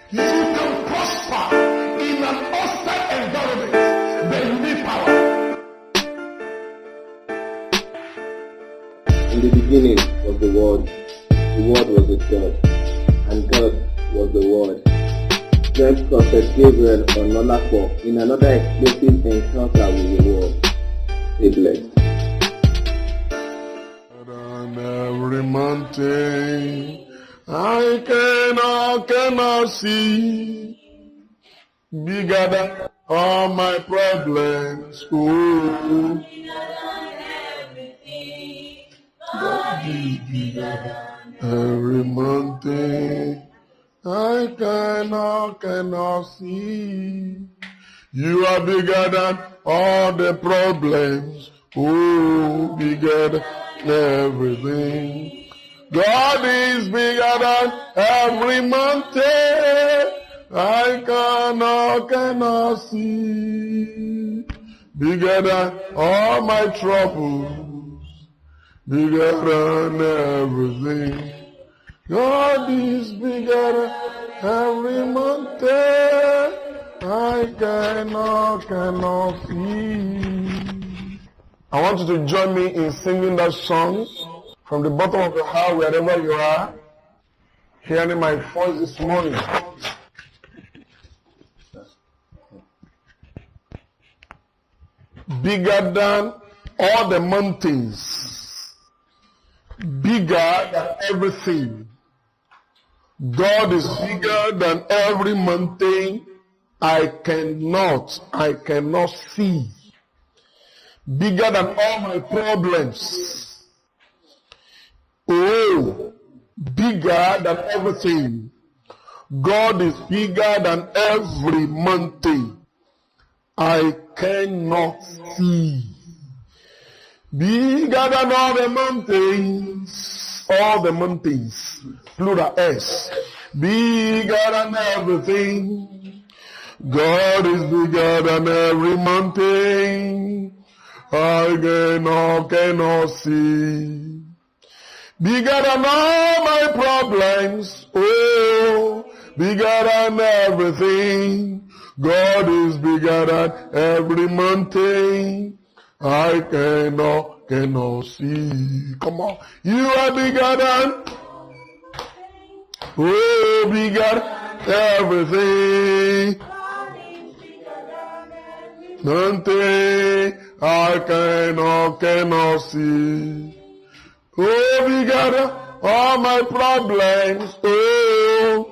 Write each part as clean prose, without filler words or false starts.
You can prosper in an hostile environment, but you need power. In the beginning was the Word was with God, and God was the Word. Join Prophet Gabriel Onaolapo in another explosive encounter with the Word. Stay blessed. On every mountain I cannot see, bigger than all my problems. Oh, God is bigger than every mountain I cannot see. You are bigger than all the problems. Oh, bigger than everything. God is bigger than every mountain I cannot see. Bigger than all my troubles. Bigger than everything. God is bigger than every mountain I cannot see. I want you to join me in singing that song from the bottom of your heart, wherever you are, hearing my voice this morning. Bigger than all the mountains. Bigger than everything. God is bigger than every mountain I cannot see. Bigger than all my problems. Oh, bigger than everything. God is bigger than every mountain I cannot see. Bigger than all the mountains, plural S. Bigger than everything. God is bigger than every mountain I cannot see. Bigger than all my problems, oh, bigger than everything. God is bigger than every mountain I cannot see. Come on, you are bigger than, oh, bigger than everything. Mountain I cannot see. Oh, bigger than all my problems. Oh,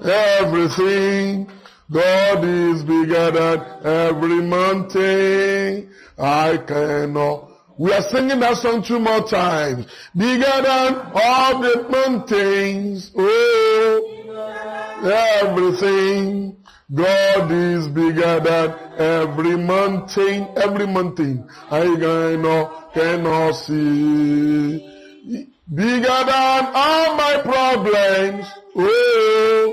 everything. God is bigger than every mountain I cannot. We are singing that song 2 more times. Bigger than all the mountains. Oh, everything. God is bigger than every mountain I cannot see. Bigger than all my problems. Oh,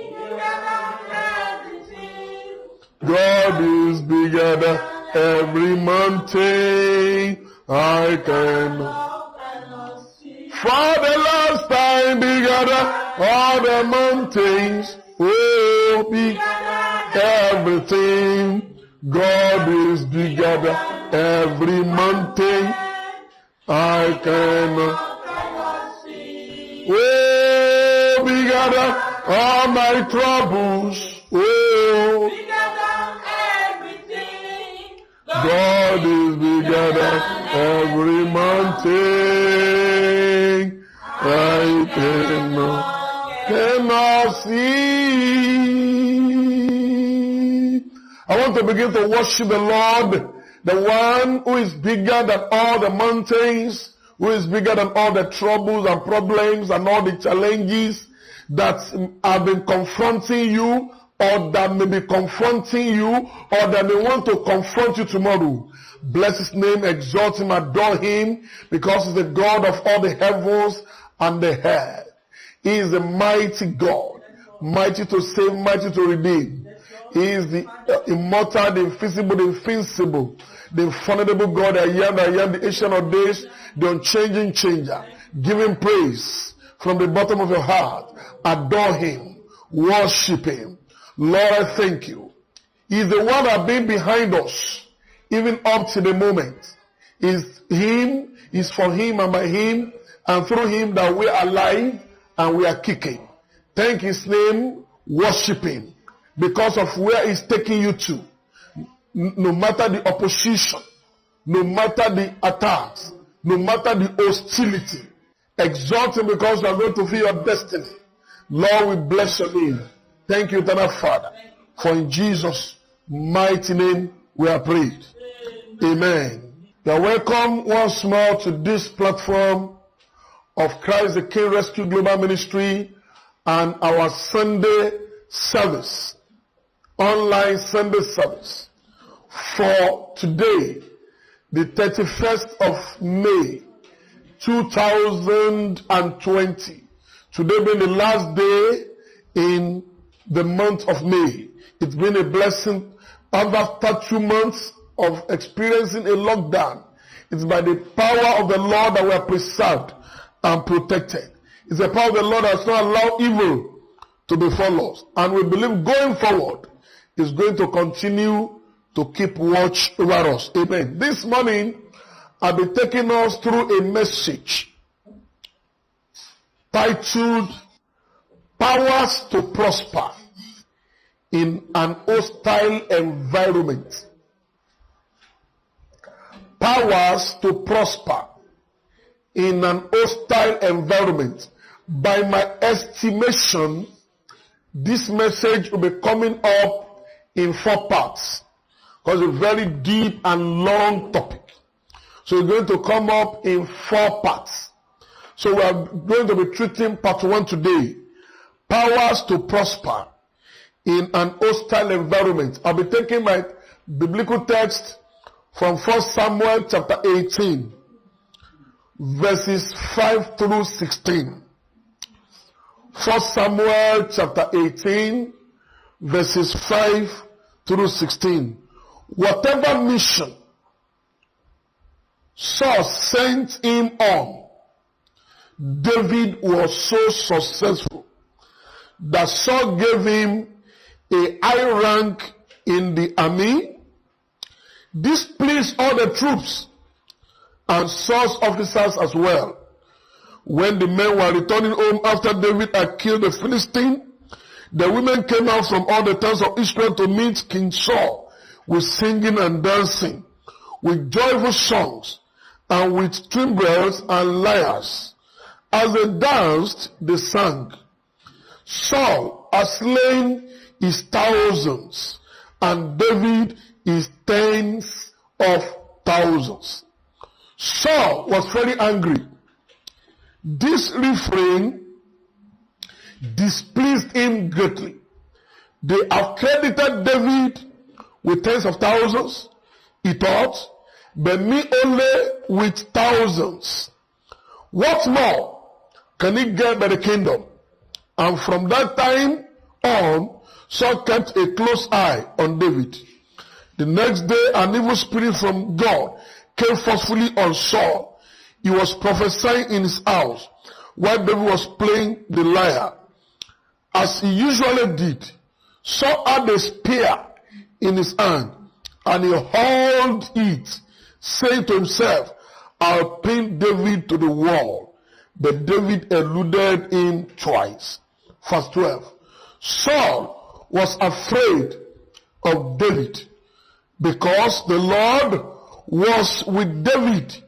God is bigger than every mountain I cannot see. For the last time, bigger than all the mountains. Oh, bigger everything. God is bigger than every mountain I cannot see. Oh, bigger than all my troubles. Oh, bigger than everything. God is bigger than every mountain I cannot see. I want to begin to worship the Lord, the one who is bigger than all the mountains, who is bigger than all the troubles and problems and all the challenges that have been confronting you, or that may be confronting you, or that may want to confront you tomorrow. Bless his name, exalt him, adore him, because he's the God of all the heavens and the earth. He is the mighty God, mighty to save, mighty to redeem. He is the immortal, the invisible, the invincible, the infallible God, I am, the ancient of days, the unchanging changer. Give him praise from the bottom of your heart. Adore him. Worship him. Lord, I thank you. He's the one that has been behind us, even up to the moment. It's him, it's for him and by him, and through him that we are alive and we are kicking. Thank his name, worship him, because of where he's taking you to. No matter the opposition, no matter the attacks, no matter the hostility, exalt him because you are going to fulfill your destiny. Lord, we bless your name. Thank you, eternal Father, for in Jesus' mighty name we are prayed. Amen. You are welcome once more to this platform of Christ the King Rescue Global Ministry and our Sunday service, online Sunday service for today, the 31st of May, 2020. Today being the last day in the month of May. It's been a blessing. After 2 months of experiencing a lockdown, it's by the power of the Lord that we are preserved and protected. It's the power of the Lord that has not allowed evil to befall us. And we believe going forward is going to continue to keep watch over us. Amen. This morning, I'll be taking us through a message titled Powers to Prosper in an Hostile Environment. Powers to prosper in an hostile environment. By my estimation, this message will be coming up in 4 parts, because it's a very deep and long topic. So it's going to come up in 4 parts. So we are going to be treating part 1 today. Powers to prosper in an hostile environment. I'll be taking my biblical text from 1 Samuel chapter 18, verses 5 through 16. 1 Samuel chapter 18, verses 5 through 16. Whatever mission Saul sent him on, David was so successful that Saul gave him a high rank in the army. This pleased all the troops and Saul's officers as well. When the men were returning home after David had killed the Philistine, the women came out from all the towns of Israel to meet King Saul with singing and dancing, with joyful songs, and with timbrels and lyres. As they danced, they sang, Saul has slain his thousands, and David his tens of thousands. Saul was very angry. This refrain displeased him greatly. They have credited David with tens of thousands, he thought, but me only with thousands. What more can he get by the kingdom? And from that time on, Saul kept a close eye on David. The next day, an evil spirit from God came forcefully on Saul. He was prophesying in his house while David was playing the lyre. As he usually did, Saul had a spear in his hand, and he hurled it, saying to himself, I'll pin David to the wall. But David eluded him twice. Verse 12. Saul was afraid of David because the Lord was with David,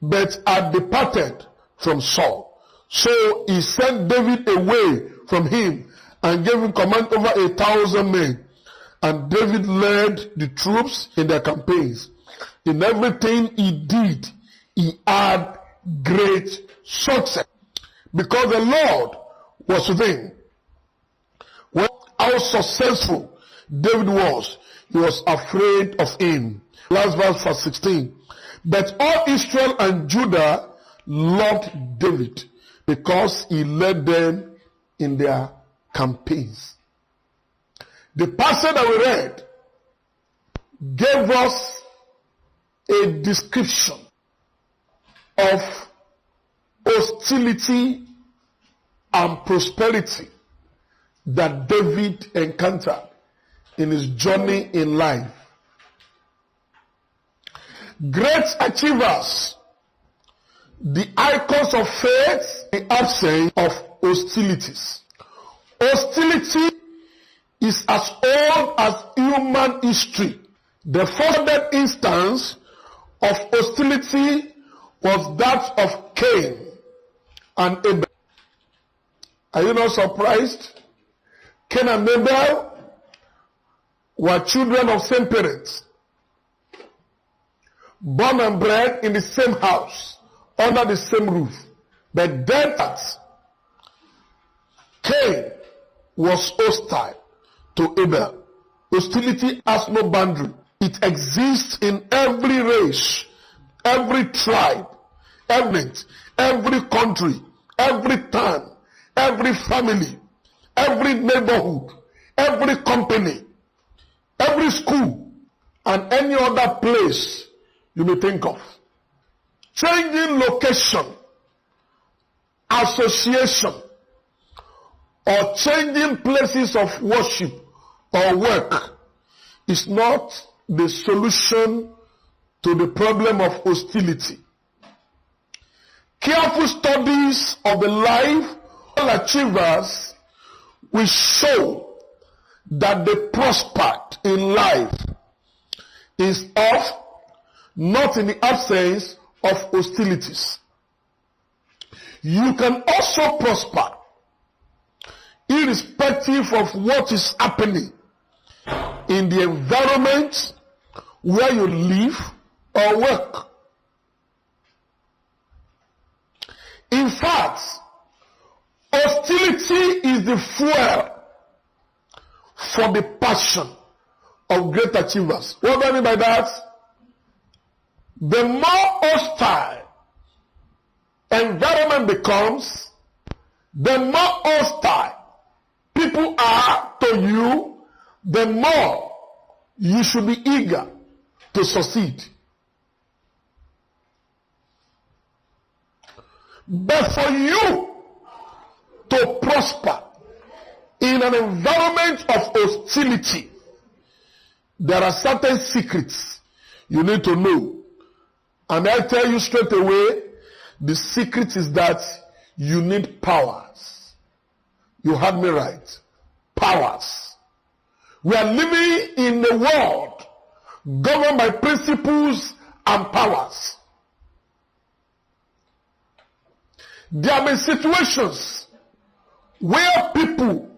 but had departed from Saul. So he sent David away from him and gave him command over 1,000 men. And David led the troops in their campaigns. In everything he did, he had great success, because the Lord was with him. How successful David was, he was afraid of him. Last verse 16. But all Israel and Judah loved David because he led them in their campaigns. The passage that we read gave us a description of hostility and prosperity that David encountered in his journey in life. Great achievers, the icons of faith, the absence of hostilities. Hostility is as old as human history. The first instance of hostility was that of Cain and Abel. Are you not surprised? Cain and Abel were children of same parents, born and bred in the same house, under the same roof. But then Cain was hostile to Abel. Hostility has no boundary. It exists in every race, every tribe, every country, every town, every family, every neighborhood, every company, every school, and any other place you may think of. Changing location, association, or changing places of worship or work is not the solution to the problem of hostility. Careful studies of the life of achievers will show that they prospered in life is of not in the absence of hostilities. You can also prosper irrespective of what is happening in the environment where you live or work. In fact, hostility is the fuel for the passion of great achievers. What do I mean by that? The more hostile environment becomes, the more hostile people are to you, the more you should be eager to succeed. But for you to prosper in an environment of hostility, there are certain secrets you need to know. And I tell you straight away, the secret is that you need powers. You had me right. Powers. We are living in a world governed by principles and powers. There have been situations where people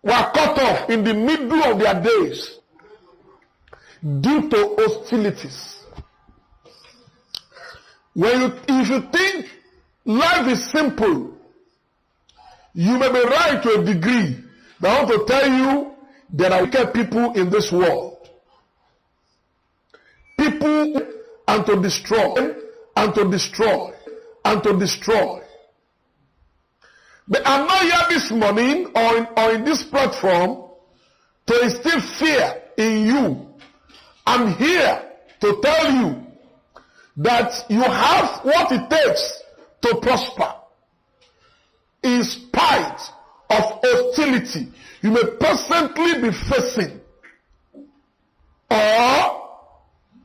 were cut off in the middle of their days due to hostilities. If you think life is simple, you may be right to a degree. But I want to tell you, there are wicked people in this world. People and to destroy, and to destroy, and to destroy. But I'm not here this morning or in this platform to instill fear in you. I'm here to tell you that you have what it takes to prosper. In spite of hostility you may presently be facing, or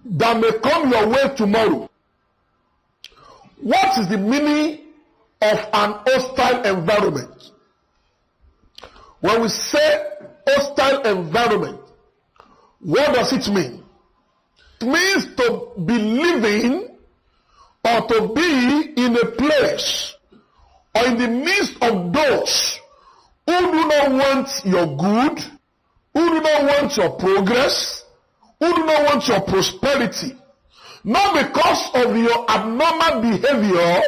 that may come your way tomorrow. What is the meaning of an hostile environment? When we say hostile environment, what does it mean? It means to be living or to be in a place or in the midst of those who do not want your good, who do not want your progress, who do not want your prosperity, not because of your abnormal behavior,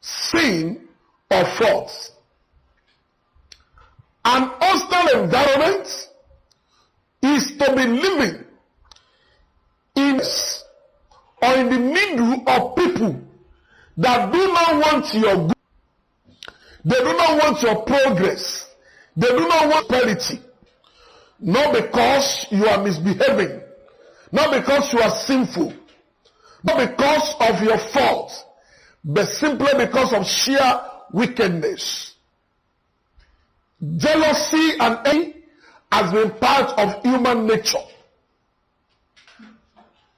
sin, or faults. An hostile environment is to be living in or in the middle of people that do not want your good. They do not want your progress. They do not want prosperity. Not because you are misbehaving. Not because you are sinful. Not because of your fault. But simply because of sheer wickedness. Jealousy and envy has been part of human nature.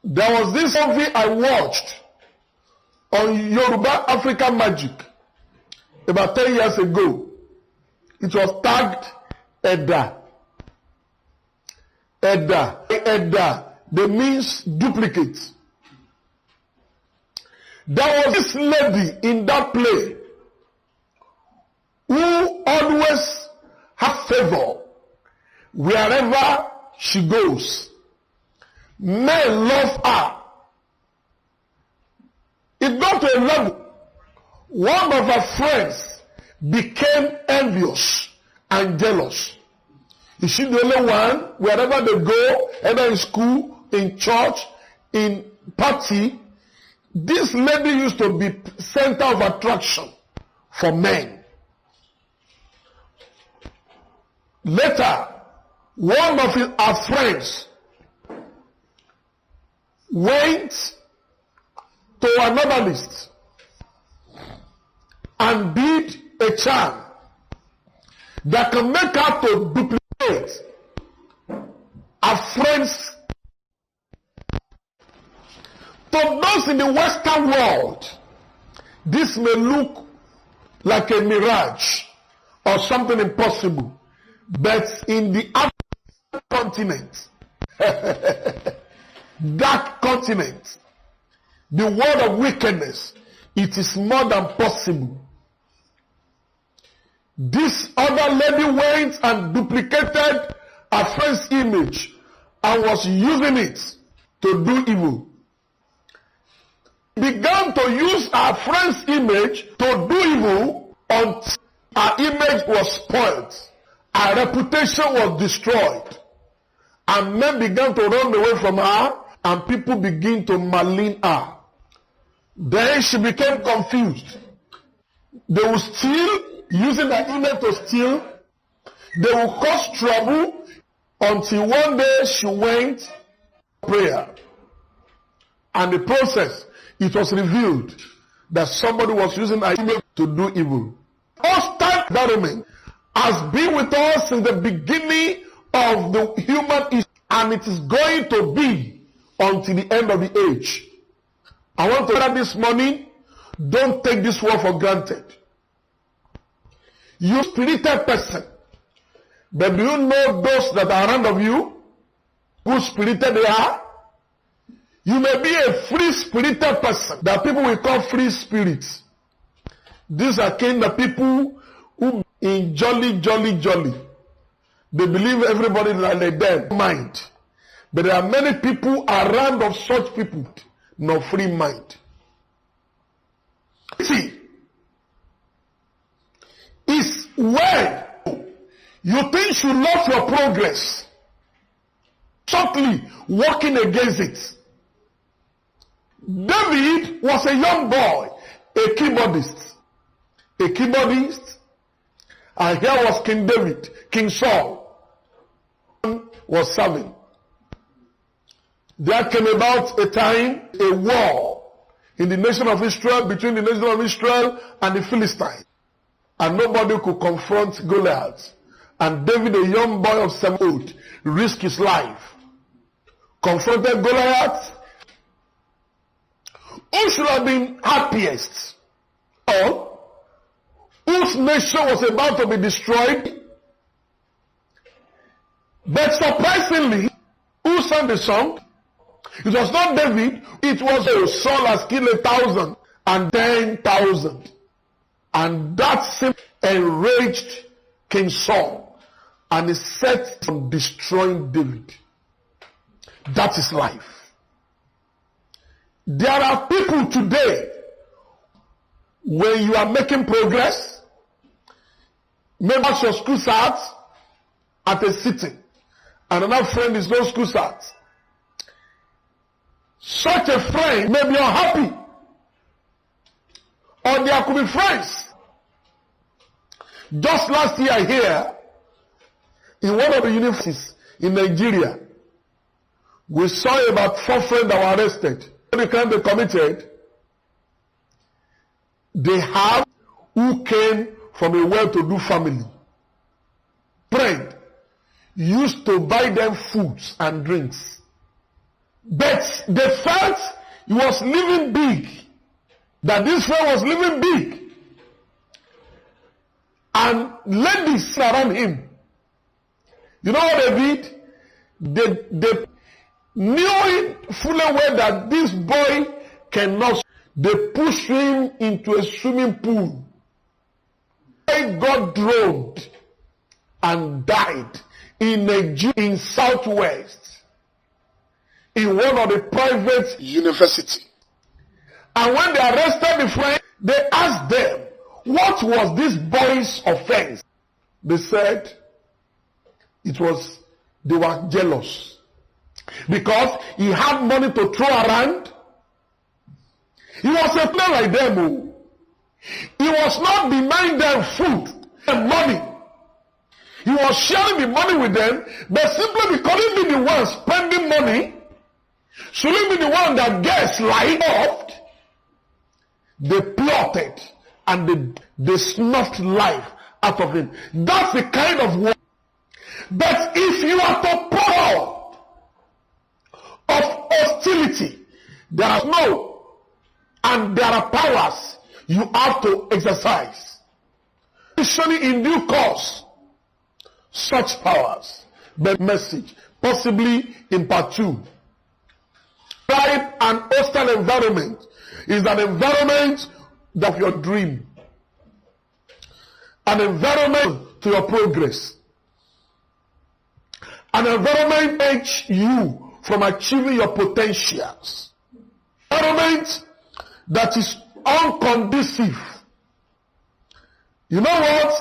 There was this movie I watched on Yoruba African Magic about 10 years ago. It was tagged Edda. Edda. Edda. That means duplicate. There was this lady in that play who always has favor wherever she goes. Men love her. It got to a level, one of her friends became envious and jealous. Is she the only one? Wherever they go, either in school, in church, in party, this lady used to be center of attraction for men. Later, one of her friends went to another list and did a charm that can make her to duplicate a friend's. To those in the Western world, this may look like a mirage or something impossible, but in the African continent, that continent, the world of wickedness, it is more than possible. This other lady went and duplicated her friend's image and was using it to do evil. Began to use her friend's image to do evil until her image was spoiled. Her reputation was destroyed. And men began to run away from her and people begin to malign her. Then she became confused. They will steal, using her image to steal. They will cause trouble until one day she went to prayer. And the process, it was revealed that somebody was using her image to do evil. Hostile environment has been with us since the beginning of the human history, and it is going to be until the end of the age. I want to tell you this morning, don't take this word for granted. You spirited person, but do you know those that are around of you, who spirited they are? You may be a free-spirited person that people will call free spirits. These are kind of people who in jolly. They believe everybody like them mind. But there are many people around of such people, no free mind. See, it's when you think you love your progress, subtly working against it. David was a young boy, a keyboardist, and here was King David, King Saul was serving. There came about a time, a war in the nation of Israel, between the nation of Israel and the Philistines, and nobody could confront Goliath. And David, a young boy of 7 years old, risked his life, confronted Goliath. Who should have been happiest? Or whose nation was about to be destroyed? But surprisingly, who sang the song? It was not David. It was Saul has killed 1,000 and 10,000. And that simply enraged King Saul. And he set on destroying David. That is life. There are people today, when you are making progress, maybe your school starts at a sitting, and another friend is no school starts. Such a friend may be unhappy, or there could be friends. Just last year here, in one of the universities in Nigeria, we saw about 4 friends that were arrested. The crime they committed, they have who came from a well-to-do family. friend used to buy them foods and drinks. But they felt he was living big. That this friend was living big. And ladies around him, you know what they did? They knowing fully well that this boy cannot, they pushed him into a swimming pool. He got drowned and died in Southwest, in one of the private university. And when they arrested the friend, they asked them, what was this boy's offense? They said they were jealous because he had money to throw around. He was a player like them. He was not denying them food and money. He was sharing the money with them, but simply because he be the one spending money, should he be the one that gets light off? They plotted and they snuffed life out of him. That's the kind of work. But if you are to pour out of hostility, there are and there are powers you have to exercise. Usually in due course, such powers, the message, possibly in part 2. Right, an hostile environment is an environment of your dream, an environment to your progress, an environment takes you from achieving your potentials, environment that is unconducive. You know what?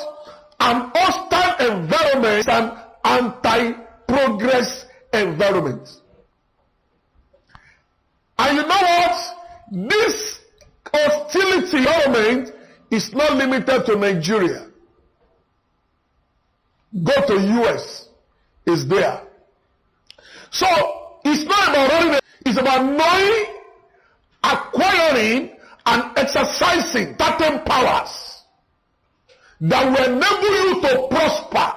An hostile environment is an anti-progress environment. And you know what? This hostility environment is not limited to Nigeria. Go to US, it's there. So it's not about running, it's about knowing, acquiring, and exercising certain powers that will enable you to prosper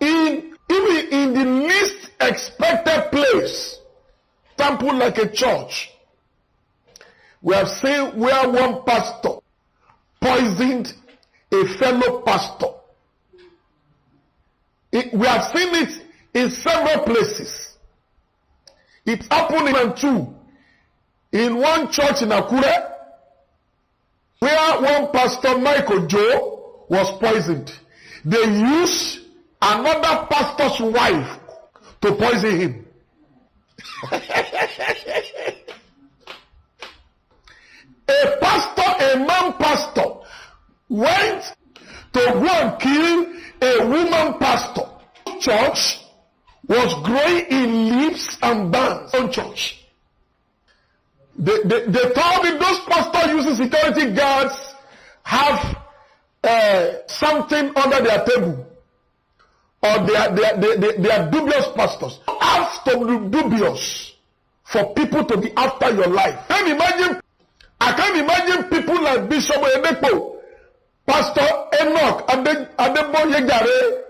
even in the least expected place. Example like a church. We have seen where one pastor poisoned a fellow pastor. We have seen it in several places. It happened in two. In one church in Akure, where one pastor, Michael Joe, was poisoned. They used another pastor's wife to poison him. A man pastor, went to go and kill a woman pastor. Church was growing in leaves and bands on church. They thought that those pastors using security guards have something under their table. Or they are dubious pastors. Have to be dubious for people to be after your life. I can't imagine people like Bishop Edekpo, Pastor Enoch, Adebo Yegare,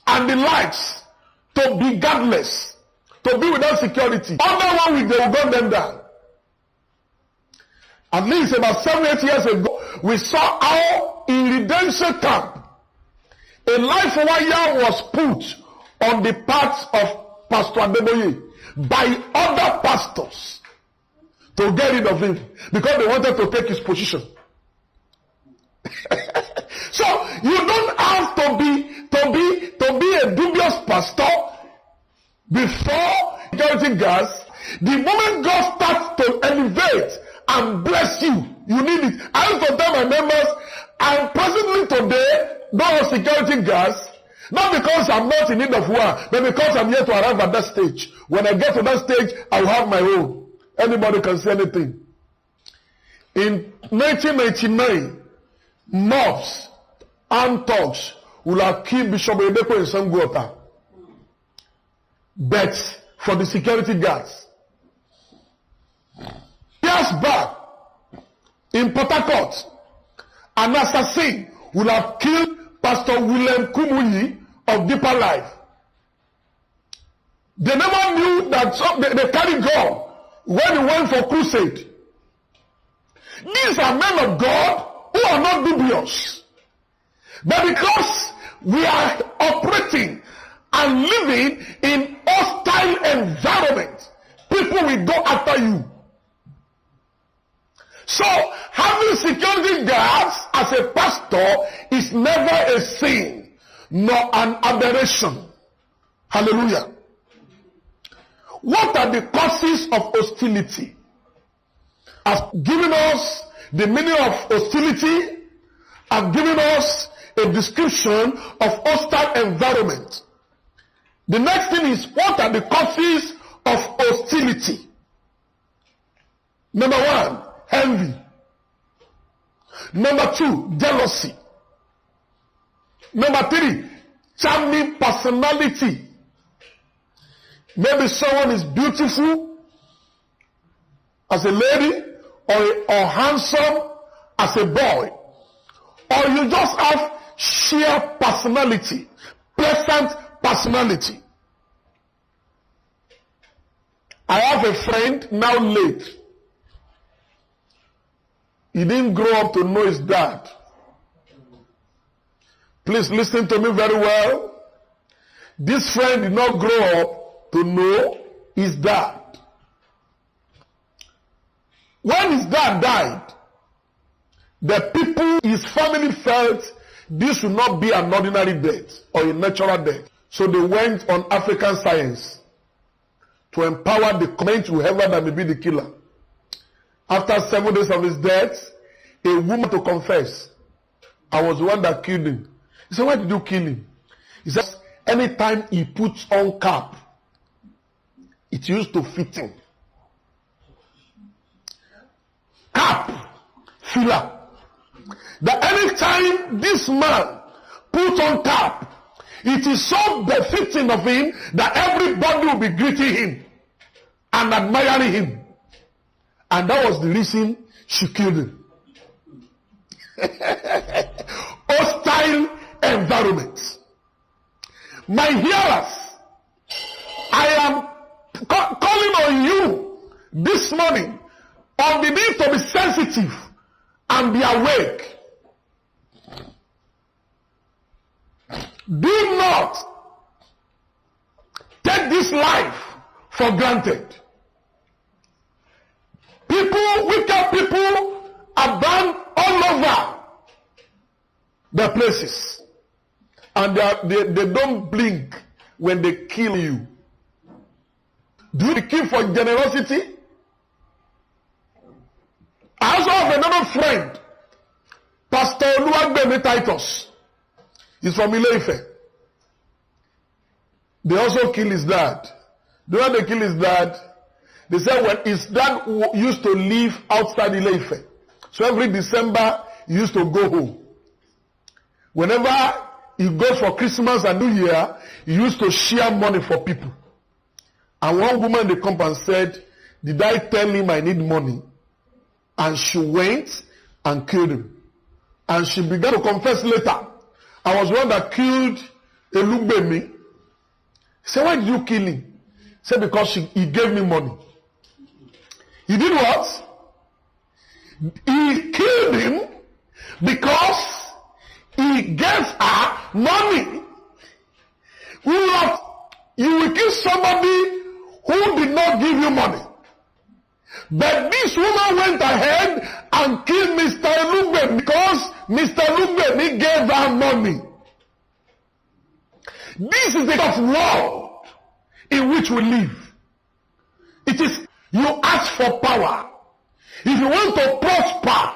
and the likes to be godless, to be without security. Under 1 week they will gun them down. At least about 7-8 years ago, we saw how in redemption camp, a life wire was put on the parts of Pastor Adeboye by other pastors to get rid of him because they wanted to take his position. So you don't have to be a dubious pastor before security guards. The moment God starts to elevate and bless you, you need it. I used to tell my members, I'm presently today those security guards, not because I'm not in need of one, but because I'm here to arrive at that stage. When I get to that stage, I will have my own. Anybody can say anything. In 1999, mobs and thugs will have killed Bishop Edekpo in Sangota. Bet for the security guards. Years back, in Port Harcourt, an assassin would have killed Pastor William Kumuyi of Deeper Life. They never knew that they carried God when he went for crusade. These are men of God who are not dubious. But because we are operating and living in hostile environment, people will go after you. So, having security guards as a pastor is never a sin, nor an aberration. Hallelujah. What are the causes of hostility? I've given us the meaning of hostility. I've given us a description of hostile environment. The next thing is, what are the causes of hostility? Number one, envy. Number two, jealousy. Number three, charming personality. Maybe someone is beautiful as a lady, or handsome as a boy, or you just have sheer personality, pleasant personality. I have a friend, now late. He didn't grow up to know his dad. Please listen to me very well. This friend did not grow up to know his dad. When his dad died, the people, his family felt this would not be an ordinary death or a natural death. So they went on African science to empower the comment whoever that may be the killer. After 7 days of his death, a woman to confess, I was the one that killed him. He said, why did you kill him? He said, anytime he puts on cap, it used to fit him. Cap, filler. That anytime this man put on cap, it is so befitting of him that everybody will be greeting him and admiring him. And that was the reason she killed him. Hostile environment. My hearers, I am calling on you this morning on the need to be sensitive and be awake. Do not take this life for granted. People, wicked people, are bound all over the places. And they don't blink when they kill you. Do you kill for generosity? I also have another friend, Pastor Oluwagbemi Titus. He's from Ile-Ife. They also kill his dad. Do you know they kill his dad? They said when his dad used to live outside Ile-Ife. So every December, he used to go home. Whenever he goes for Christmas and New Year, he used to share money for people. And one woman, they come and said, did I tell him I need money? And she went and killed him. And she began to confess later. I was the one that killed Elugbemi. He said, why did you kill him? He said, because he gave me money. He did what? He killed him because he gave her money. You will kill somebody who did not give you money. But this woman went ahead and killed Mr. Lugbe because Mr. Lugbe gave her money. This is the kind of world in which we live. It is, you ask for power. If you want to prosper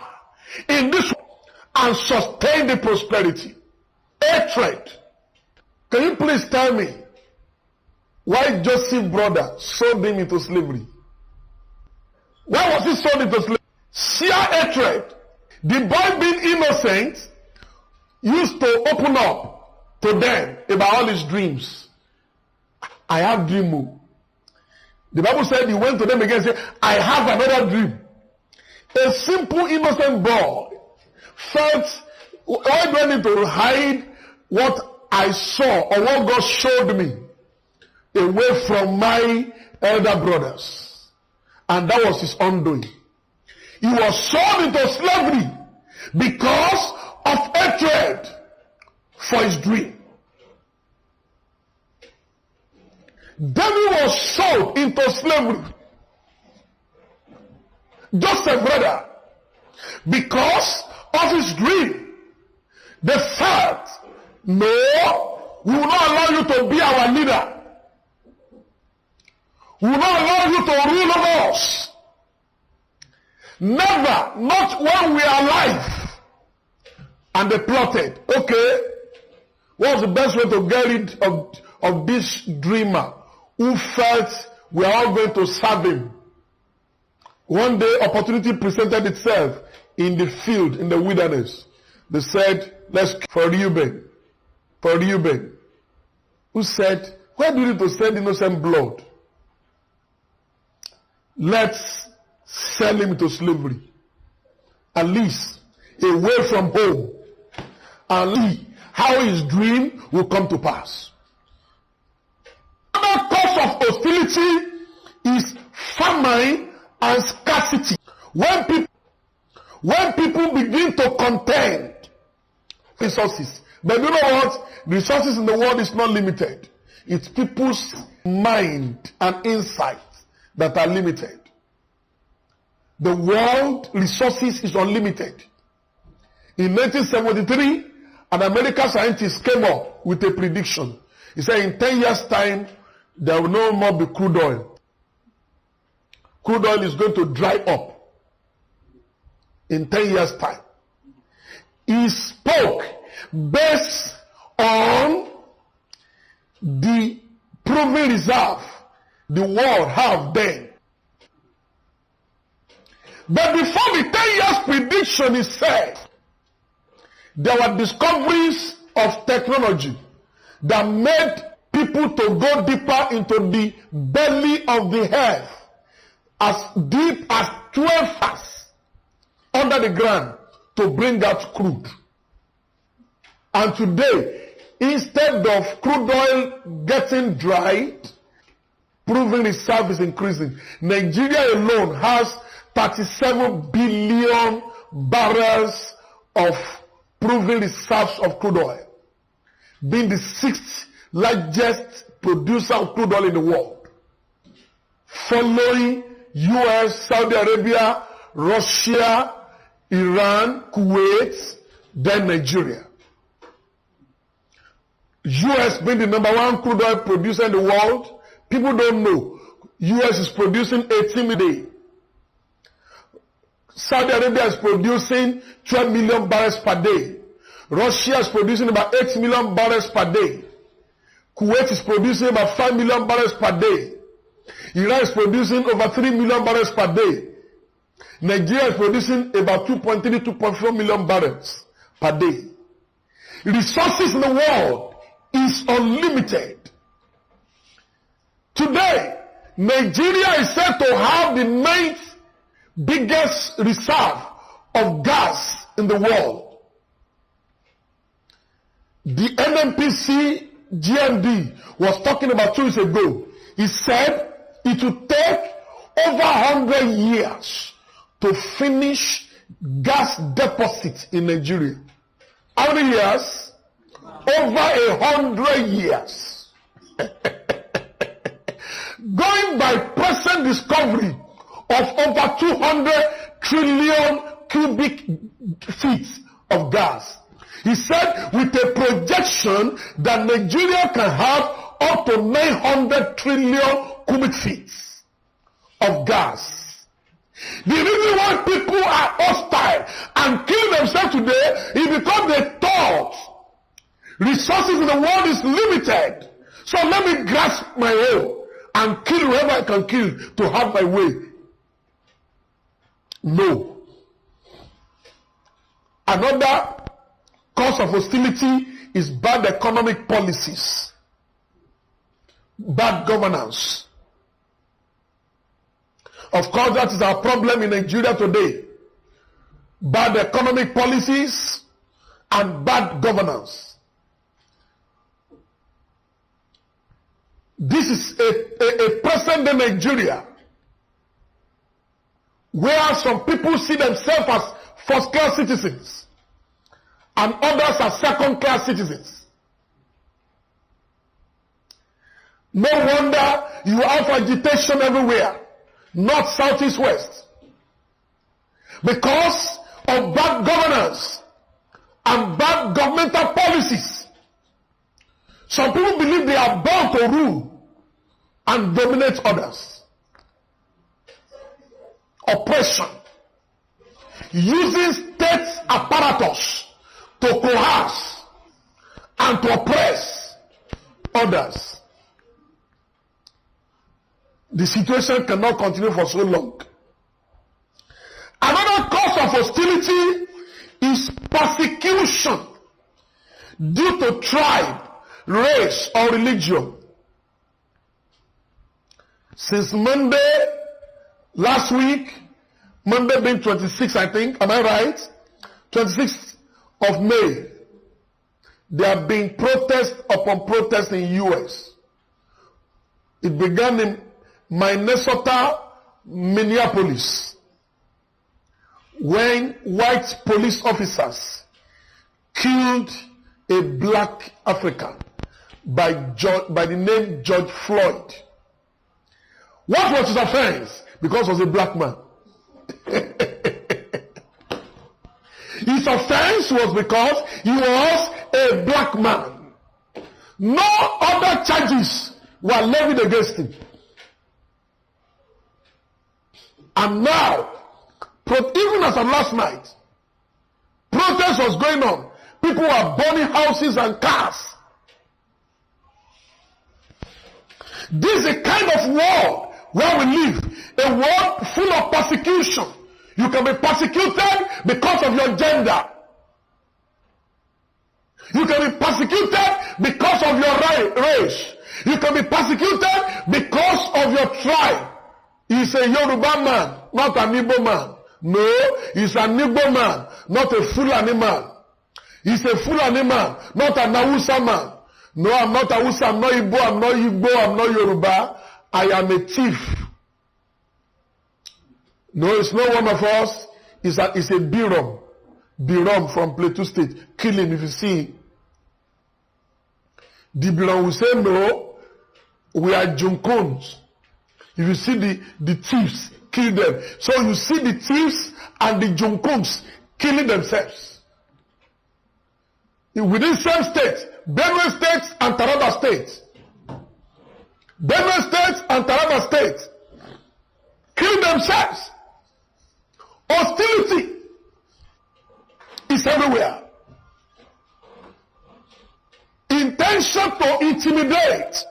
in this world and sustain the prosperity, hatred. Can you please tell me why Joseph's brother sold him into slavery? Why was he sold into slavery? Sheer hatred. The boy being innocent used to open up to them about all his dreams. I have dream. The Bible said he went to them again and said, I have another dream. A simple innocent boy felt, why do I need to hide what I saw or what God showed me away from my elder brothers? And that was his undoing. He was sold into slavery because of hatred for his dream. David was sold into slavery. Joseph, brother, because of his dream. They felt, no, we will not allow you to be our leader. We will not allow you to rule over us. Never, not when we are alive. And they plotted, okay, what's the best way to get rid of this dreamer who felt we are all going to serve him? One day, opportunity presented itself in the field, in the wilderness. They said, let's for Reuben. Who said, why do you need to send innocent blood? Let's sell him to slavery. At least, away from home. And see how his dream will come to pass. Another cause of hostility is famine and scarcity. When people begin to contend resources, but you know what? Resources in the world is not limited. It's people's mind and insight that are limited. The world resources is unlimited. In 1973, an American scientist came up with a prediction. He said in 10 years' time, there will no more be crude oil. Crude oil is going to dry up in 10 years' time. He spoke based on the proven reserve the world have then. But before the 10 years prediction is said, there were discoveries of technology that made people to go deeper into the belly of the earth, as deep as 12 feet under the ground, to bring out crude. And today, instead of crude oil getting dried, proven reserve is increasing. Nigeria alone has 37 billion barrels of proven reserves of crude oil, being the 6th largest producer of crude oil in the world, following US, Saudi Arabia, Russia, Iran, Kuwait, then Nigeria. US being the #1 crude oil producer in the world. People don't know. US is producing 18 a day. Saudi Arabia is producing 12 million barrels per day. Russia is producing about 8 million barrels per day. Kuwait is producing about 5 million barrels per day. Iran is producing over 3 million barrels per day. Nigeria is producing about 2.3, 2.4 million barrels per day. Resources in the world is unlimited. Today, Nigeria is said to have the 9th biggest reserve of gas in the world. The NNPC GMD was talking about 2 weeks ago. He said it will take over 100 years to finish gas deposits in Nigeria. How many years? Over 100 years. Going by present discovery of over 200 trillion cubic feet of gas. He said with a projection that Nigeria can have up to 900 trillion cubic feet of gas. The reason why people are hostile and killing themselves today is because they thought resources in the world is limited. So let me grasp my own and kill whoever I can kill to have my way. No. Another cause of hostility is bad economic policies, bad governance. Of course, that is our problem in Nigeria today. bad economic policies, and bad governance. This is a present day Nigeria where some people see themselves as first-class citizens and others as second-class citizens. No wonder you have agitation everywhere, north, south, east, west, because of bad governance and bad governmental policies. Some people believe they are bound to rule and dominate others. Oppression, using state apparatus to coerce and to oppress others. The situation cannot continue for so long. Another cause of hostility is persecution due to tribe, race, or religion. Since Monday, last week, Monday being 26, I think, am I right? 26th of May, there have been protests upon protests in US. It began in Minnesota, Minneapolis, when white police officers killed a black African by the name George Floyd. What was his offense? Because he was a black man. His offense was because he was a black man. No other charges were levied against him. And now, even as of last night, protest was going on. People were burning houses and cars. This is a kind of world where we live. A world full of persecution. You can be persecuted because of your gender. You can be persecuted because of your race. You can be persecuted because of your tribe. He's a Yoruba man, not an Igbo man. No, he's an Igbo man, not a Fulani man. He's a Fulani man, not an Hausa man. No, I'm not Hausa, I'm not Igbo, I'm not Igbo, I'm not Yoruba. I am a thief. No, it's not one of us. It's a Birom. Birom from Plateau State. Kill him if you see him. The Birom will say, no, we are Junkons. If you see the thieves, kill them. So you see the thieves and the Junkons killing themselves. Within same state, Benue State and Taraba State. Benue State and Taraba State killing themselves. Hostility is everywhere. Intention to intimidate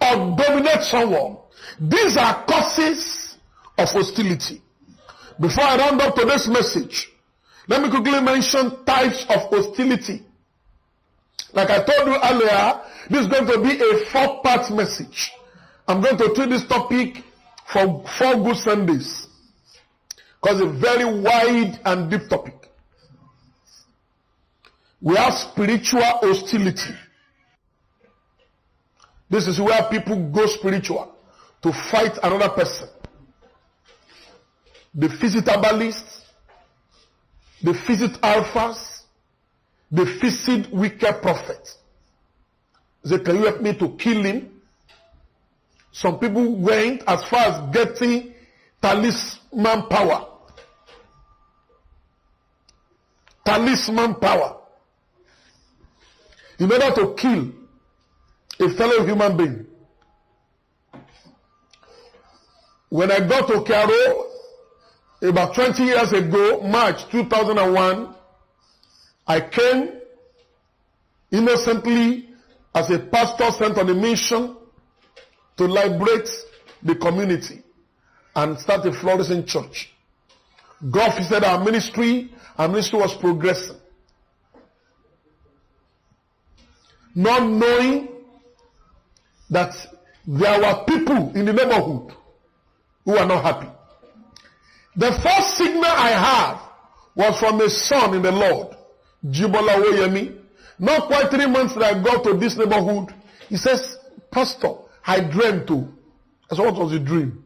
or dominate someone. These are causes of hostility. Before I round up today's message, let me quickly mention types of hostility. Like I told you earlier, this is going to be a 4-part message. I'm going to treat this topic for 4 good Sundays. Because it's a very wide and deep topic. We have spiritual hostility. This is where people go spiritual to fight another person. They visit herbalists, they visit alphas, they visit wicked prophets. They can you help me to kill him? Some people went as far as getting talisman power. Talisman power. In order to kill a fellow human being. When I got to Cairo, about 20 years ago, March 2001, I came innocently as a pastor sent on a mission to liberate the community and start a flourishing church. God visited our ministry was progressing. Not knowing that there were people in the neighborhood who are not happy. The first signal I have was from a son in the Lord, Jibola Woyemi. Not quite 3 months that I got to this neighborhood. He says, Pastor, I dreamt too. I said, what was the dream?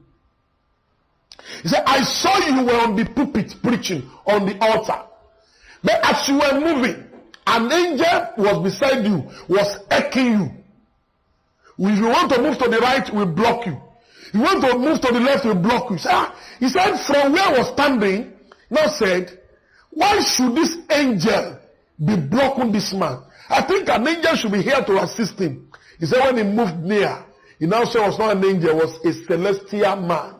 He said, I saw you were on the pulpit preaching on the altar. But as you were moving, an angel was beside you, was echoing you. If you want to move to the right, we'll block you. If you want to move to the left, we'll block you. He said, from where I was standing, now said, why should this angel be blocking this man? I think an angel should be here to assist him. He said when he moved near, he now said it was not an angel, it was a celestial man.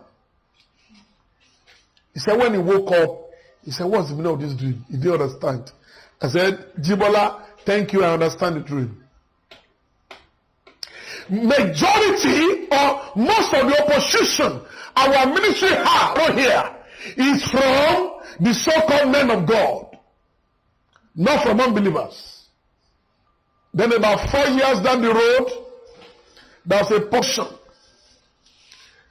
He said when he woke up, he said, what's the meaning of this dream? He didn't understand. I said, Jibola, thank you, I understand the dream. Majority or most of the opposition our ministry has right here is from the so-called men of God, not from unbelievers. Then about 4 years down the road, there's a portion.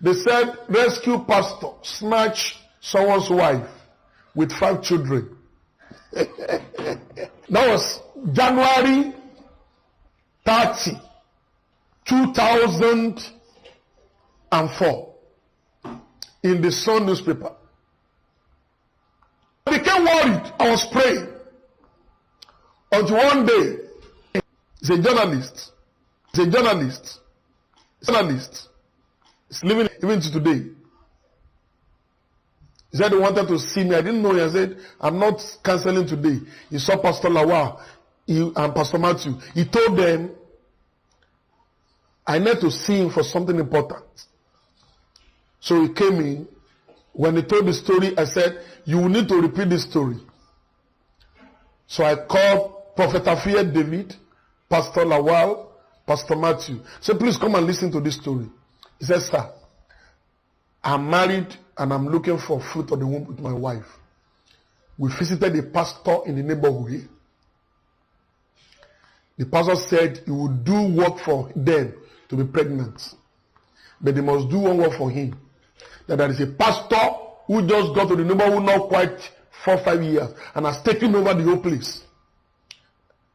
They said, rescue pastor, snatch someone's wife with 5 children. That was January 30, 2004 in the Sun newspaper. I became worried. I was praying. Until one day, he's a journalist. He's a journalist. He's living even to today. He said he wanted to see me. I didn't know. He said, I'm not canceling today. He saw Pastor Lawal and Pastor Matthew. He told them, I need to see him for something important. So he came in. When he told the story, I said, you will need to repeat this story. So I called Prophet Afia David, Pastor Lawal, Pastor Matthew. I said, please come and listen to this story. He said, sir, I'm married and I'm looking for fruit of the womb with my wife. We visited a pastor in the neighborhood. The pastor said he would do work for them to be pregnant. But they must do one work for him. That there is a pastor who just got to the neighborhood not quite 4 or 5 years and has taken over the whole place.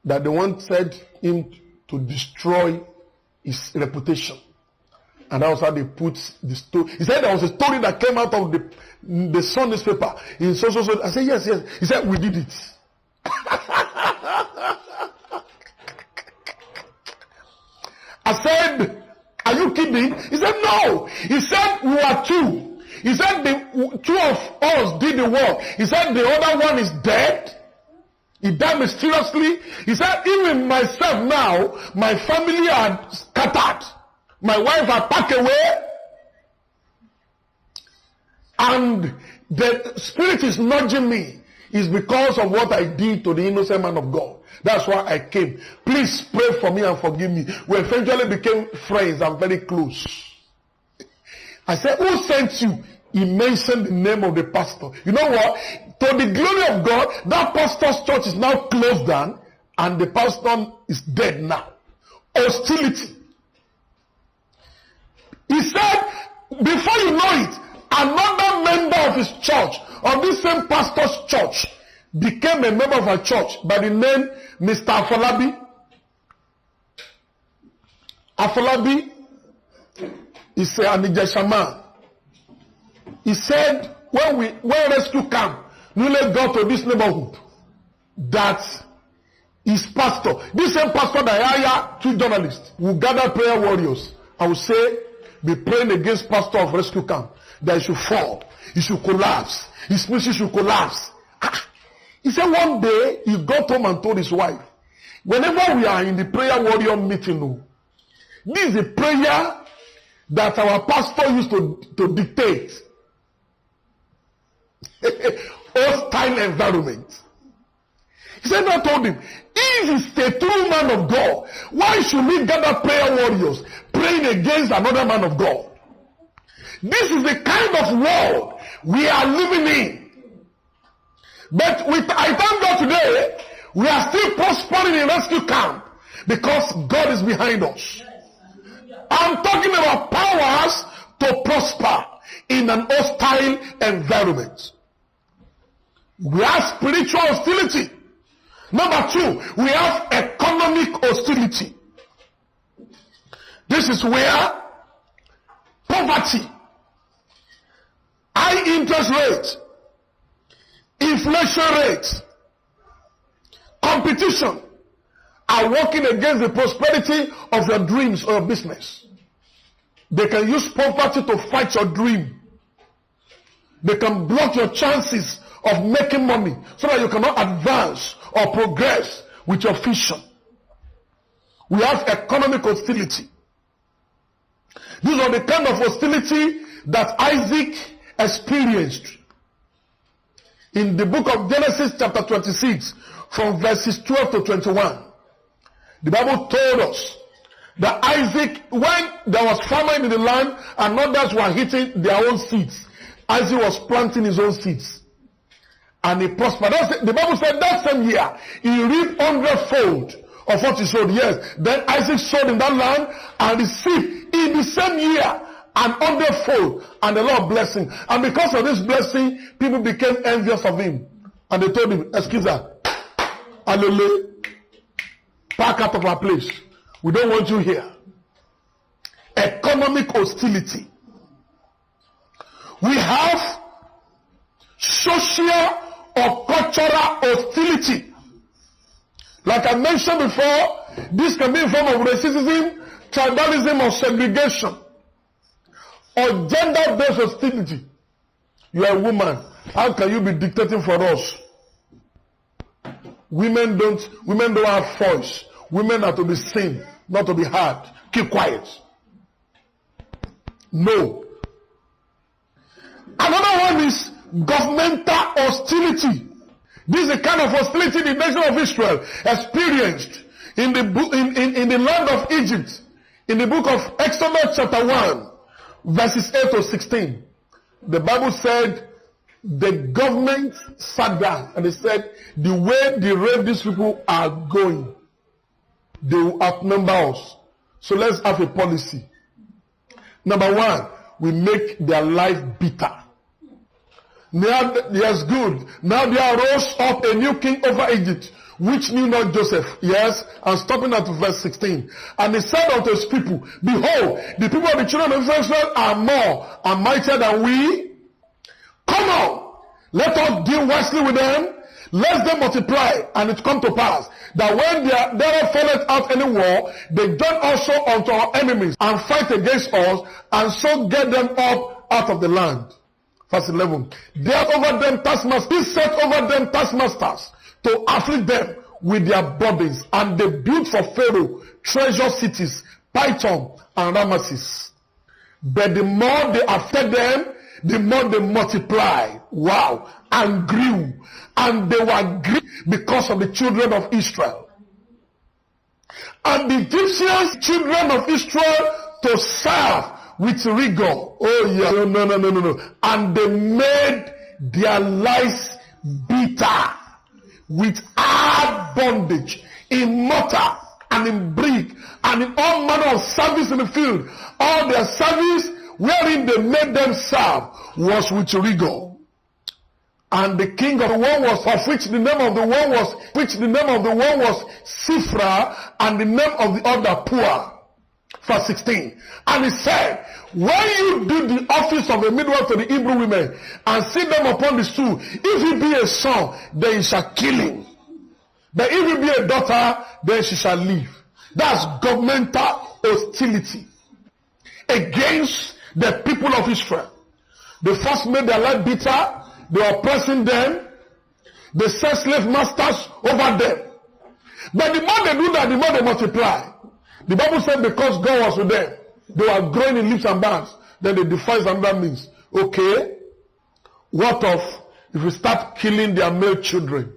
That they wanted him to destroy his reputation. And that was how they put the story. He said there was a story that came out of the Sun newspaper. In so. I said, yes. He said, we did it. I said, are you kidding? He said, no. He said, we are 2. He said, the 2 of us did the work. He said, the other one is dead. He died mysteriously. He said, even myself now, my family are scattered. My wife are packed away. And the spirit is nudging me. It's because of what I did to the innocent man of God. That's why I came. Please pray for me and forgive me. We eventually became friends and very close. I said, who sent you? He mentioned the name of the pastor. You know what? To the glory of God, that pastor's church is now closed down and the pastor is dead now. Hostility. He said, before you know it, another member of his church, of this same pastor's church, became a member of our church by the name Mr. Afolabi. Afolabi is an Ijesha man. He said, when rescue camp newly got to this neighborhood, that his pastor, this same pastor that I hired 2 journalists, will gather prayer warriors. I will say, be praying against pastor of rescue camp, that he should fall, he should collapse, his ministry should collapse. He said one day, he got home and told his wife, whenever we are in the prayer warrior meeting, this is a prayer that our pastor used to dictate. Hostile environment. He said, I told him, if he's a true man of God, why should we gather prayer warriors praying against another man of God? This is the kind of world we are living in. But I thank God today, we are still prospering in rescue camp because God is behind us. I'm talking about powers to prosper in an hostile environment. We have spiritual hostility. Number 2, we have economic hostility. This is where poverty, high interest rate, inflation rate, competition are working against the prosperity of your dreams or your business. They can use poverty to fight your dream. They can block your chances of making money so that you cannot advance or progress with your vision. We have economic hostility. These are the kind of hostility that Isaac experienced. In the book of Genesis chapter 26, from verses 12 to 21, the Bible told us that Isaac, when there was famine in the land and others were eating their own seeds, Isaac was planting his own seeds. And he prospered. The Bible said that same year, he reaped 100-fold of what he sowed. Yes. Then Isaac sowed in that land and received in the same year an 100-fold, and the Lord blessed him. And because of this blessing, people became envious of him. And they told him, excuse me, Alele, pack out of our place. We don't want you here. Economic hostility. We have social or cultural hostility. Like I mentioned before, this can be in form of racism, tribalism, or segregation, or gender-based hostility. You are a woman. How can you be dictating for us? Women don't have voice. Women are to be seen, not to be heard. Keep quiet. No. Another one is governmental hostility. This is the kind of hostility the nation of Israel experienced in the land of Egypt. In the book of Exodus chapter 1, verses 8 to 16. The Bible said the government sat down and they said, the way the rate these people are going, they will outnumber us. So let's have a policy. Number 1, we make their life bitter. Now, yes, good. Now there arose up a new king over Egypt, which knew not Joseph. Yes, and stopping at verse 16. And he said unto his people, behold, the people of the children of Israel are more and mightier than we. Come on, let us deal wisely with them, lest they multiply, and it come to pass that when there falleth out any war, they join also unto our enemies and fight against us, and so get them up out of the land. Verse 11. There over them taskmasters, he set over them taskmasters to afflict them with their burdens, and they built for Pharaoh treasure cities, Python and Ramesses. But the more they afflicted them, the more they multiplied. Wow. And grew. And they were great because of the children of Israel. And the Egyptians, children of Israel, to serve with rigor. Oh yeah. No. And they made their lives bitter with hard bondage, in mortar and in brick and in all manner of service in the field. All their service wherein they made them serve was with rigor. And the king of the one was, of which the name of the one was Sifra, and the name of the other Pua. Verse 16. And he said, when you do the office of a midwife to the Hebrew women and sit them upon the stool, if he be a son, then you shall kill him. But if he be a daughter, then she shall live. That's governmental hostility against the people of Israel. They first made their life bitter. They were oppressing them. They set slave masters over them. But the more they do that, the more they multiply. The Bible said because God was with them, they were growing in leaps and bounds. Then they devised another means. Okay, what of if we start killing their male children?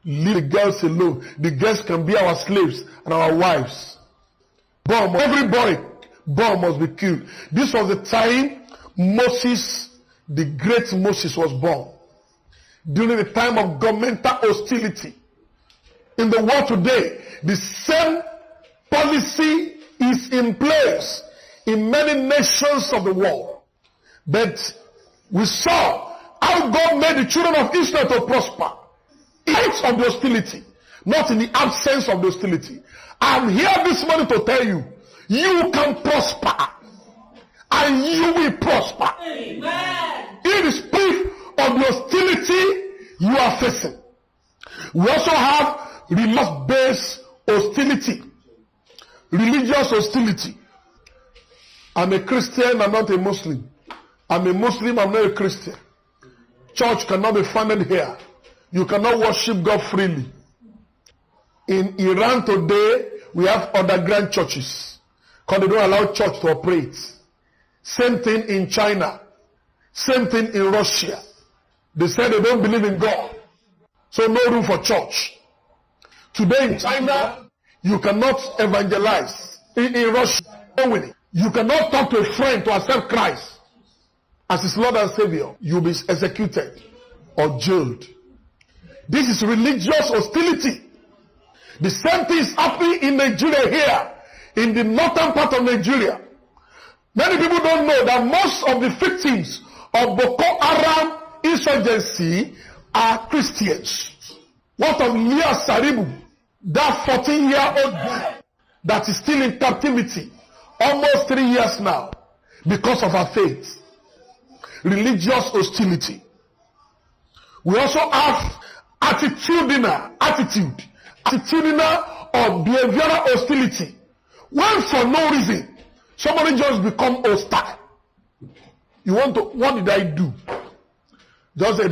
Leave the girls alone. The girls can be our slaves and our wives. Every boy born must be killed. This was the time Moses, the great Moses, was born. During the time of governmental hostility. In the world today, the same policy is in place in many nations of the world. But we saw how how God made the children of Israel to prosper. In spite of the hostility, not in the absence of the hostility. I'm here this morning to tell you, you can prosper. And you will prosper. Amen. Irrespective of the hostility you are facing. We also have religious-based hostility. Religious hostility. I'm a Christian, I'm not a Muslim. I'm a Muslim, I'm not a Christian. Church cannot be founded here. You cannot worship God freely. In Iran today, we have underground churches because they don't allow church to operate. Same thing in China. Same thing in Russia. They say they don't believe in God. So no room for church. Today in China, you cannot evangelize. In Russia, you cannot talk to a friend to accept Christ as his Lord and Savior. You'll be executed or jailed. This is religious hostility. The same thing is happening in Nigeria here, in the northern part of Nigeria. Many people don't know that most of the victims of Boko Haram insurgency are Christians. What of Leah Saribu, that 14-year-old girl that is still in captivity, almost 3 years now, because of her faith? Religious hostility. We also have attitudinal or behavioral hostility. When for no reason, somebody just become hostile. You want to, what did I do? Just say,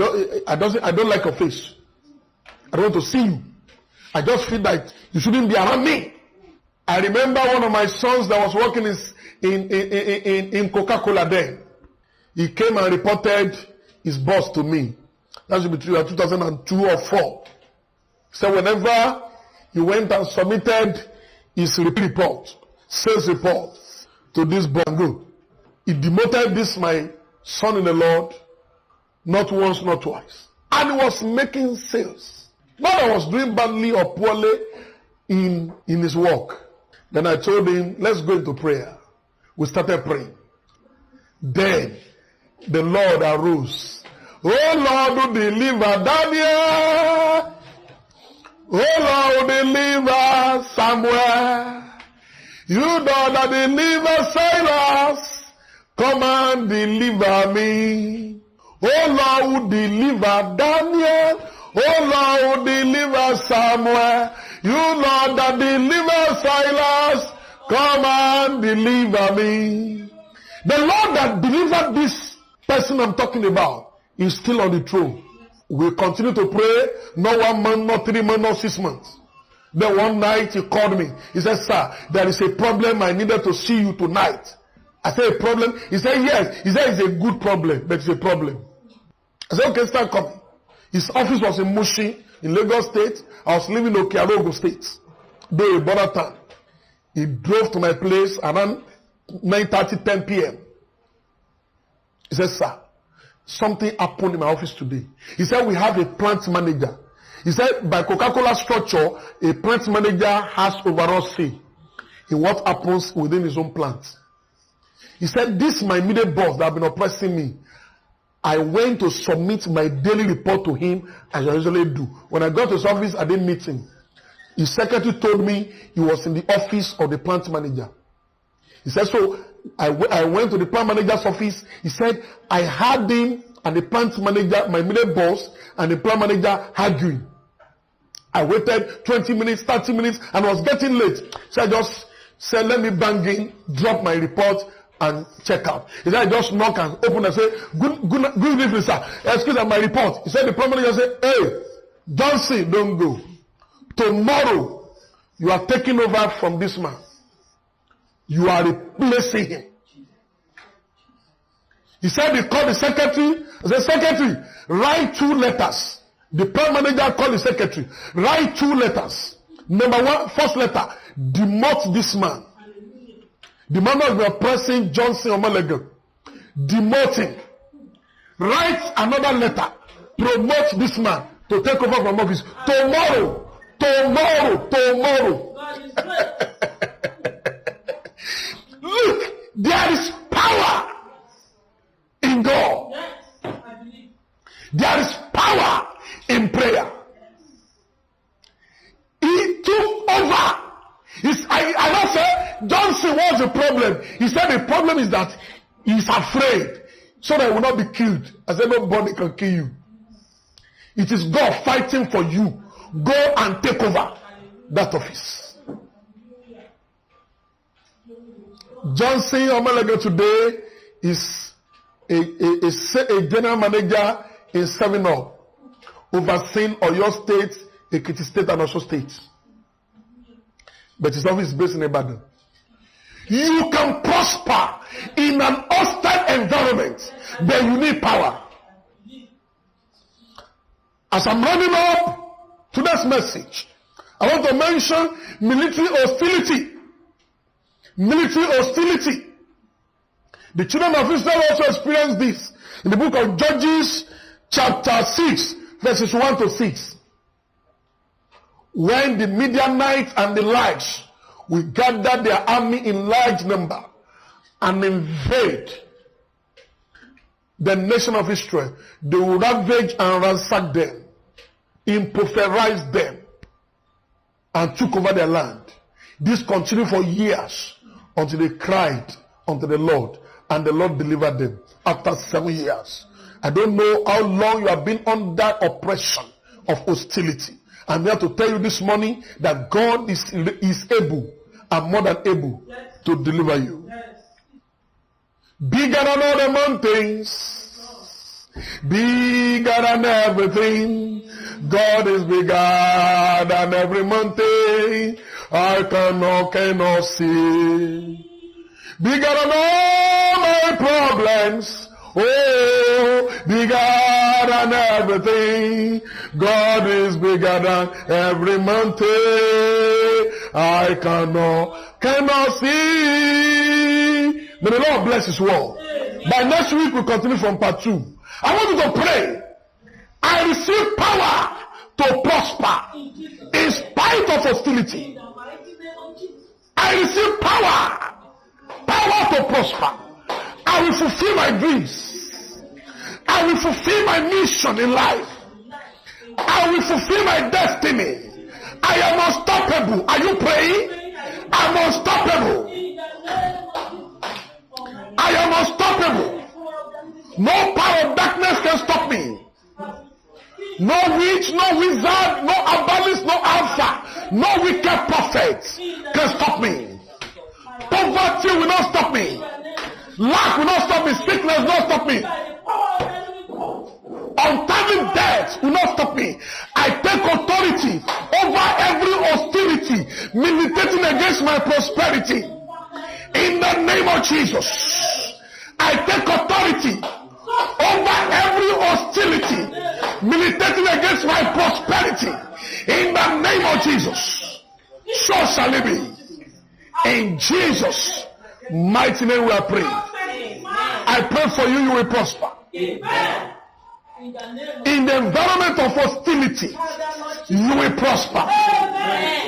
I don't like your face. I don't want to see you. I just feel that you shouldn't be around me. I remember one of my sons that was working in Coca-Cola then. He came and reported his boss to me. That should be 2002 or 4. So whenever he went and submitted his report, sales report to this bango, he demoted this my son in the Lord, not once, not twice. And he was making sales. Not that I was doing badly or poorly in his work. Then I told him, let's go into prayer. We started praying. Then the Lord arose. Oh Lord, deliver Daniel. Oh Lord, deliver Samuel. You know that deliver Silas. Come and deliver me. Oh Lord, deliver Daniel. Oh Lord, deliver Samuel. You Lord that deliver Silas. Come and deliver me. The Lord that delivered this person I'm talking about is still on the throne. We continue to pray, not 1 month, not 3 months, not 6 months. Then one night he called me. He said, sir, there is a problem. I needed to see you tonight. I said, a problem? He said, yes. He said, it's a good problem, but it's a problem. I said, okay, start coming. His office was in Mushi, in Lagos State. I was living in Okearogo State, though a border town. He drove to my place around 9:30, 10 p.m. He said, sir, something happened in my office today. He said, we have a plant manager. He said, by Coca-Cola structure, a plant manager has overall say in what happens within his own plant. He said, this my immediate boss that have been oppressing me. I went to submit my daily report to him as I usually do. When I got to his office, I didn't meet him. His secretary told me he was in the office of the plant manager. He said, so I went to the plant manager's office. He said, I had him and the plant manager, my immediate boss, and the plant manager arguing. I waited 20 minutes, 30 minutes, and I was getting late. So I just said, let me bang in, drop my report, and check out. He said, I just knock and open and say, good evening, sir. Excuse me, my report. He said, the plant manager said, hey, Johnson, don't go. Tomorrow, you are taking over from this man. You are replacing him. He said he called the secretary. I said, secretary, write 2 letters. The plant manager called the secretary. Write 2 letters. Number 1, first letter, demote this man. The man was oppressing Johnson Omalega. Demote him. Write another letter. Promote this man to take over from office. Tomorrow. Look, there is power in God. Johnson, what's the problem? He said the problem is that he's afraid so that he will not be killed. I said nobody can kill you. It is God fighting for you. Go and take over that office. Johnson Omalega today is a general manager in 7up, overseeing Oyo State, Ekiti State, and Osun State. But his office is based in Ibadan. You can prosper in an hostile environment, but you need power. As I'm running up to this message, I want to mention military hostility. Military hostility. The children of Israel also experienced this in the book of Judges, chapter 6, verses 1 to 6. When the Midianites and the Lights will gather their army in large number and invade the nation of Israel, they will ravage and ransack them, impoverize them, and took over their land. This continued for years until they cried unto the Lord, and the Lord delivered them after 7 years. I don't know how long you have been under oppression of hostility. I'm here to tell you this morning that God is able and more than able to deliver you. Bigger than all the mountains, bigger than everything. God is bigger than every mountain I cannot see. Bigger than all my problems. Oh, bigger than everything. God is bigger than every mountain I cannot see. May the Lord bless His word. By next week we'll continue from part 2. I want you to pray. I receive power to prosper in spite of hostility. I receive power to prosper. I will fulfill my dreams. I will fulfill my mission in life. I will fulfill my destiny. I am unstoppable. Are you praying? I'm unstoppable. I am unstoppable. No power of darkness can stop me. No witch, no wizard, no abalist, no alpha, no wicked prophet can stop me. Poverty will not stop me. Lack will not stop me. Sickness will not stop me. Untimely death will not stop me. I take authority over every hostility militating against my prosperity. In the name of Jesus, I take authority over every hostility militating against my prosperity. In the name of Jesus, so shall it be. In Jesus' mighty name we are praying. I pray for you, you will prosper. In the environment of hostility, you will prosper.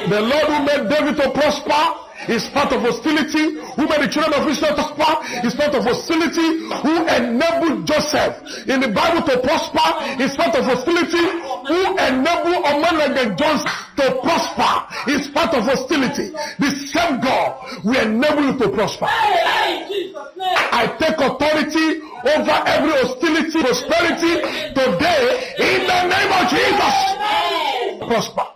The Lord who made David to prosper is part of hostility. Who made the children of Israel to prosper is part of hostility. Who enabled Joseph in the Bible to prosper is part of hostility. Who enabled Omalega Johnson to prosper is part of hostility. The same God will enable you to prosper. I take authority over every hostility, prosperity today in the name of Jesus. Prosper.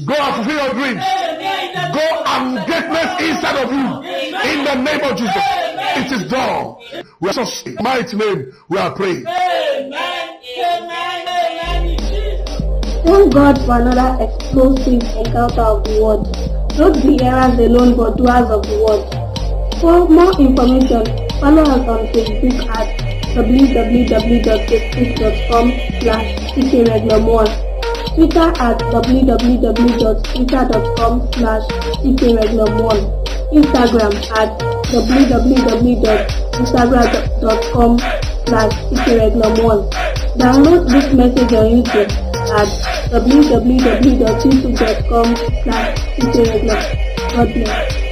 Go and fulfill your dreams. Go and greatness inside of you. In the name of Jesus. It is done. We are so mighty name. We are praying. Thank God for another explosive encounter of the word. Not the hearers alone, but doers of the word. For more information, follow us on Facebook at www.facebook.com/Ckreglom1, Twitter at www.twitter.com/Ckreglom1, Instagram at www.instagram.com/Ckreglom1. Download this message on YouTube at www.youtube.com/Ckreglom. God bless.